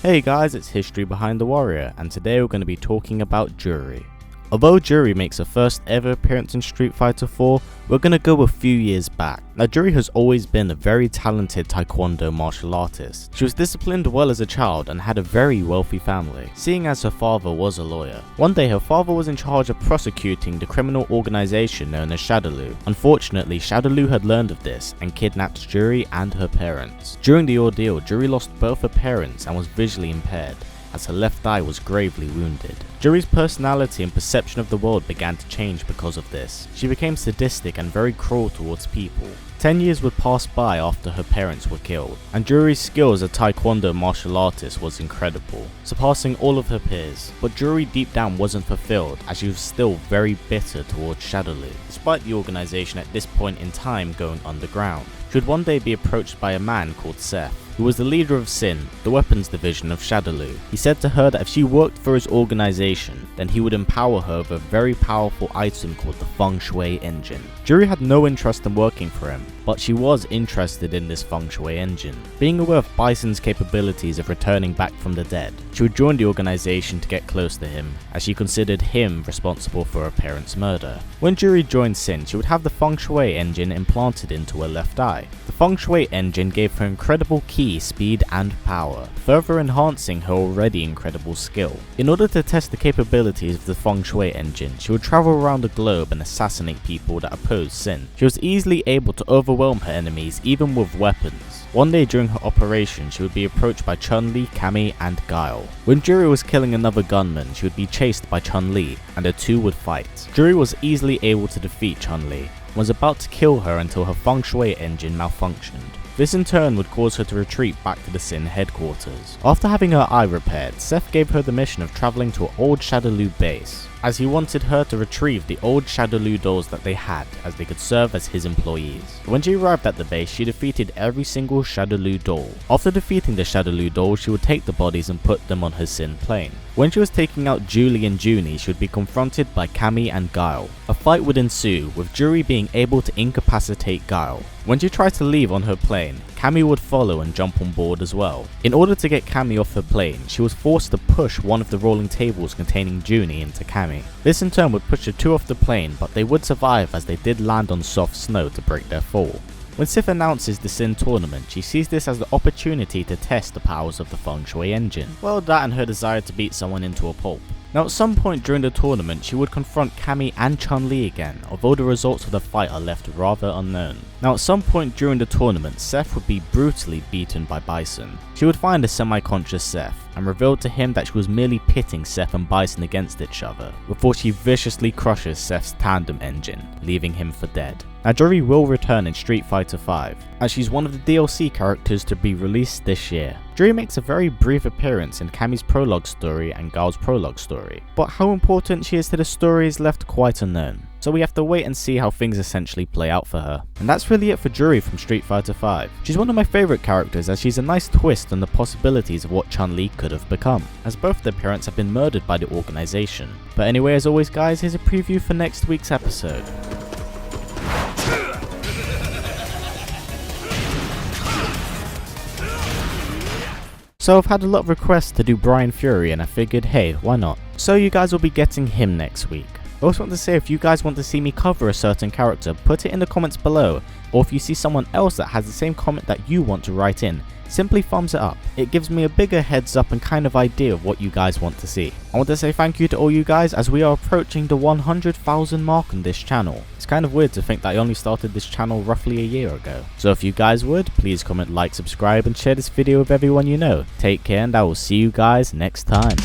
Hey guys, it's History Behind the Warrior, and today we're going to be talking about Juri. Although Juri makes her first ever appearance in Street Fighter 4, we're going to go a few years back. Now Juri has always been a very talented taekwondo martial artist. She was disciplined well as a child and had a very wealthy family, seeing as her father was a lawyer. One day her father was in charge of prosecuting the criminal organization known as Shadaloo. Unfortunately, Shadaloo had learned of this and kidnapped Juri and her parents. During the ordeal, Juri lost both her parents and was visually impaired, as her left eye was gravely wounded. Juri's personality and perception of the world began to change because of this. She became sadistic and very cruel towards people. 10 years would pass by after her parents were killed, and Juri's skill as a taekwondo martial artist was incredible, surpassing all of her peers. But Juri deep down wasn't fulfilled, as she was still very bitter towards Shadaloo, despite the organization at this point in time going underground. She would one day be approached by a man called Seth, who was the leader of Sin, the weapons division of Shadaloo. He said to her that if she worked for his organization, then he would empower her with a very powerful item called the Feng Shui engine. Juri had no interest in working for him, but she was interested in this Feng Shui engine. Being aware of Bison's capabilities of returning back from the dead, she would join the organization to get close to him, as she considered him responsible for her parents' murder. When Juri joined Sin, she would have the Feng Shui engine implanted into her left eye. The Feng Shui engine gave her incredible ki, speed and power, further enhancing her already incredible skill. In order to test the capabilities of the Feng Shui engine, she would travel around the globe and assassinate people that opposed Sin. She was easily able to overwhelm her enemies even with weapons. One day during her operation, she would be approached by Chun-Li, Cammy and Guile. When Juri was killing another gunman, she would be chased by Chun-Li and the two would fight. Juri was easily able to defeat Chun-Li and was about to kill her until her Feng Shui engine malfunctioned. This in turn would cause her to retreat back to the Sin headquarters. After having her eye repaired, Seth gave her the mission of traveling to an old Shadaloo base, as he wanted her to retrieve the old Shadaloo dolls that they had, as they could serve as his employees. When she arrived at the base, she defeated every single Shadaloo doll. After defeating the Shadaloo dolls, she would take the bodies and put them on her Sin plane. When she was taking out Julie and Junie, she would be confronted by Cammy and Guile. A fight would ensue, with Juri being able to incapacitate Guile. When she tried to leave on her plane, Cammy would follow and jump on board as well. In order to get Cammy off her plane, she was forced to push one of the rolling tables containing Junie into Cammy. This in turn would push the two off the plane, but they would survive as they did land on soft snow to break their fall. When Sif announces the Sin tournament, she sees this as the opportunity to test the powers of the Feng Shui engine. Well, that and her desire to beat someone into a pulp. Now at some point during the tournament, she would confront Cammy and Chun-Li again, although the results of the fight are left rather unknown. Now at some point during the tournament, Seth would be brutally beaten by Bison. She would find a semi-conscious Seth, and revealed to him that she was merely pitting Seth and Bison against each other, before she viciously crushes Seth's tandem engine, leaving him for dead. Now Juri will return in Street Fighter 5, as she's one of the DLC characters to be released this year. Juri makes a very brief appearance in Cammy's prologue story and Guile's prologue story, but how important she is to the story is left quite unknown. So we have to wait and see how things essentially play out for her. And that's really it for Juri from Street Fighter 5. She's one of my favourite characters, as she's a nice twist on the possibilities of what Chun-Li could have become, as both their parents have been murdered by the organisation. But anyway, as always guys, here's a preview for next week's episode. So I've had a lot of requests to do Brian Fury, and I figured, hey, why not? So you guys will be getting him next week. I also want to say, if you guys want to see me cover a certain character, put it in the comments below, or if you see someone else that has the same comment that you want to write in, simply thumbs it up. It gives me a bigger heads up and kind of idea of what you guys want to see. I want to say thank you to all you guys, as we are approaching the 100,000 mark on this channel. It's kind of weird to think that I only started this channel roughly a year ago. So if you guys would, please comment, like, subscribe and share this video with everyone you know. Take care, and I will see you guys next time.